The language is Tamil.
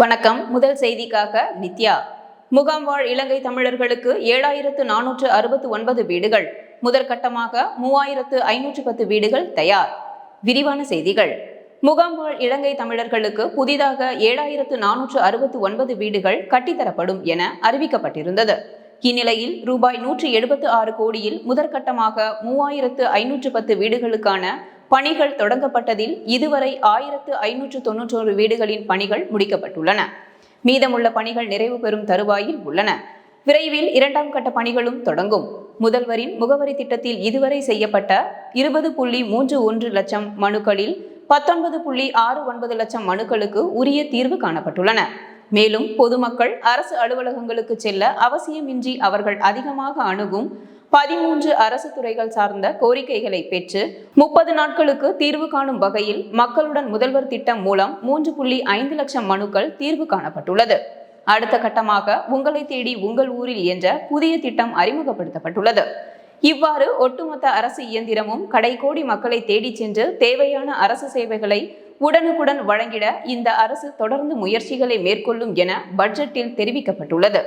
வணக்கம். முதல் செய்திக்காக நித்யா. முகாம் வாழ் இலங்கை தமிழர்களுக்கு 7469 வீடுகள். முதற்கட்டமாக 3510 வீடுகள் தயார். விரிவான செய்திகள். முகாம் வாழ் இலங்கை தமிழர்களுக்கு புதிதாக 7469 வீடுகள் கட்டித்தரப்படும் என அறிவிக்கப்பட்டிருந்தது. இந்நிலையில் ரூபாய் 176 கோடியில் முதற்கட்டமாக 3510 வீடுகளுக்கான பணிகள் தொடங்கப்பட்டதில் இதுவரை 1591 வீடுகளின் பணிகள் முடிக்கப்பட்டுள்ளன. மீதமுள்ள பணிகள் நிறைவு பெறும் தருவாயில் உள்ளன. விரைவில் இரண்டாம் கட்ட பணிகளும் தொடங்கும். முதல்வரின் முகவரி திட்டத்தில் இதுவரை செய்யப்பட்ட 20.31 லட்சம் மனுக்களில் 19.69 லட்சம் மனுக்களுக்கு உரிய தீர்வு காணப்பட்டுள்ளன. மேலும் பொதுமக்கள் அரசு அலுவலகங்களுக்கு செல்ல அவசியமின்றி அவர்கள் அதிகமாக அணுகும் 13 அரசு துறைகள் சார்ந்த கோரிக்கைகளை பெற்று 30 நாட்களுக்கு தீர்வு காணும் வகையில் மக்களுடன் முதல்வர் திட்டம் மூலம் 3.5 லட்சம் மனுக்கள் தீர்வு காணப்பட்டுள்ளது. அடுத்த கட்டமாக உங்களை தேடி உங்கள் ஊரில் என்ற புதிய திட்டம் அறிமுகப்படுத்தப்பட்டுள்ளது. இவ்வாறு ஒட்டுமொத்த அரசு இயந்திரமும் கடைக்கோடி மக்களை தேடி சென்று தேவையான அரசு சேவைகளை உடனுக்குடன் வழங்கிட இந்த அரசு தொடர்ந்து முயற்சிகளை மேற்கொள்ளும் என பட்ஜெட்டில் தெரிவிக்கப்பட்டுள்ளது.